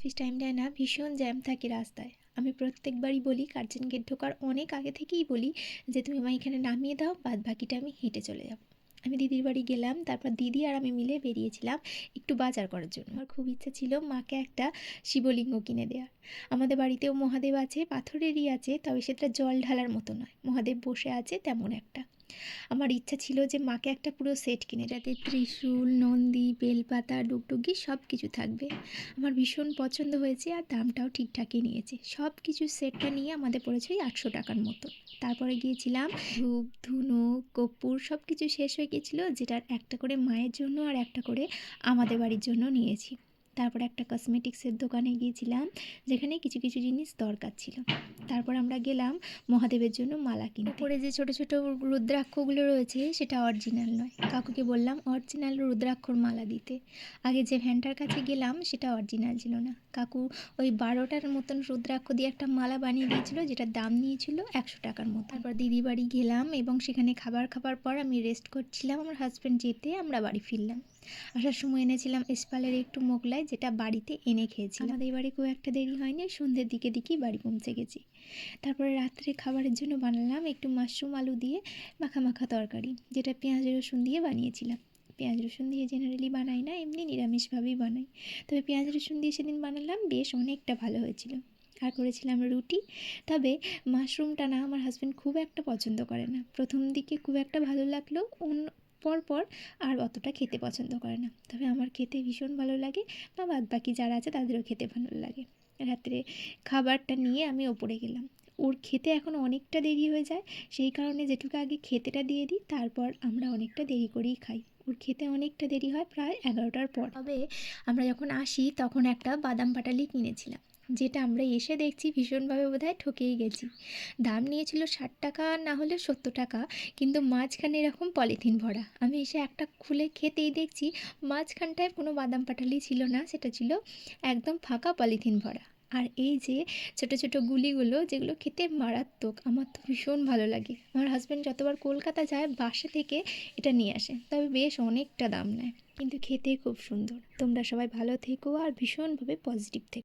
Office টাইমটায় না ভীষণ জ্যাম থাকে রাস্তায়। আমি প্রত্যেকবারই বলি, কার্জন গেট ঢোকার অনেক আগে থেকেই বলি যে তুমি আমায় এখানে নামিয়ে দাও, বাদ বাকিটা আমি হেঁটে চলে যাব। আমি দিদির বাড়ি গেলাম, তারপর দিদি আর আমি মিলে বেরিয়েছিলাম একটু বাজার করার জন্য। আমার খুব ইচ্ছা ছিল মাকে একটা শিবলিঙ্গ কিনে দেওয়ার। আমাদের বাড়িতেও মহাদেব আছে, পাথরেরই আছে, তবে সেটা জল ঢালার মতো নয়, মহাদেব বসে আছে তেমন একটা। আমার ইচ্ছা ছিল যে মাকে একটা পুরো সেট কিনে, যাতে ত্রিশূল, নন্দী, বেলপাতা, ডুগডুগি সব কিছু থাকবে। আমার ভীষণ পছন্দ হয়েছে আর দামটাও ঠিকঠাকই নিয়েছে। সব কিছু সেটটা নিয়ে আমাদের পড়েছে ওই 800 টাকার মতো। তারপরে গিয়েছিলাম, ধূপ, ধুনো, কর্পূর সব কিছু শেষ হয়ে গিয়েছিলো, যেটার একটা করে মায়ের জন্য আর একটা করে আমাদের বাড়ির জন্য নিয়েছি। তারপর একটা কসমেটিক্সের দোকানে গিয়েছিলাম, যেখানে কিছু কিছু জিনিস দরকার ছিল। তারপর আমরা গেলাম মহাদেবের জন্য মালা কিনতে। উপরে যে ছোট ছোট রুদ্রাক্ষগুলো রয়েছে সেটা অরিজিনাল নয়, কাকুকে বললাম অরিজিনাল রুদ্রাক্ষর মালা দিতে। আগে যে ভ্যানটার কাছে গেলাম সেটা অরিজিনাল ছিল না, কাকু ওই 12টার মতন রুদ্রাক্ষ দিয়ে একটা মালা বানিয়ে দিয়েছিল, যেটার দাম নিয়েছিল 100 টাকার মতো। তারপর দিদি বাড়ি গেলাম এবং সেখানে খাবার পর আমি রেস্ট করছিলাম, আমার হাজব্যান্ড যেতে আমরা বাড়ি ফিরলাম। আসার সময় এনেছিলাম এসপালের একটু মোগলাই, যেটা বাড়িতে এনে খেয়েছিলাম। আমাদের বাড়ি খুব একটা দেরি হয়নি, সন্ধ্যের দিকেই বাড়ি পৌঁছে গেছি। তারপরে রাত্রে খাবারের জন্য বানালাম একটু মাশরুম আলু দিয়ে মাখা মাখা তরকারি, যেটা পেঁয়াজ রসুন দিয়ে বানিয়েছিলাম। পেঁয়াজ রসুন দিয়ে জেনারেলি বানাই না, এমনি নিরামিষভাবেই বানাই, তবে পেঁয়াজ রসুন দিয়ে সেদিন বানালাম, বেশ অনেকটা ভালো হয়েছিল। আর করেছিলাম রুটি। তবে মাশরুমটা না আমার হাজব্যান্ড খুব একটা পছন্দ করে না, প্রথম দিকে খুব একটা ভালো লাগলো, পর আর অতটা খেতে পছন্দ করে না, তবে আমার খেতে ভীষণ ভালো লাগে, বা বাদ বাকি যারা আছে তাদেরও খেতে ভালো লাগে। রাত্রে খাবারটা নিয়ে আমি ওপরে গেলাম, ওর খেতে এখন অনেকটা দেরি হয়ে যায়, সেই কারণে জেঠুকে আগে খেতেটা দিয়ে দিই, তারপর আমরা অনেকটা দেরি করেই খাই। ওর খেতে অনেকটা দেরি হয়, প্রায় 11টার পর। তবে আমরা যখন আসি তখন একটা বাদাম পাটালি কিনেছিলাম, যেটা আমরা এসে দেখছি ভীষণভাবে বোধহয় ঠকেই গেছি। দাম নিয়েছিল 60 টাকা না হলে 70 টাকা, কিন্তু মাঝখানে এরকম পলিথিন ভরা। আমি এসে একটা খুলে খেতেই দেখছি মাঝখানটায় কোনো বাদাম পাটালি ছিল না, সেটা ছিল একদম ফাঁকা পলিথিন ভরা। আর এই যে ছোট ছোট গুলিগুলো, যেগুলো খেতে মারাত্মক, আমার তো ভীষণ ভালো লাগে। আমার হাজব্যান্ড যতবার কলকাতা যায় বাসা থেকে এটা নিয়ে আসে, তবে বেশ অনেকটা দাম নেয়, কিন্তু খেতে খুব সুন্দর। তোমরা সবাই ভালো থেকো আর ভীষণভাবে পজিটিভ থেকো।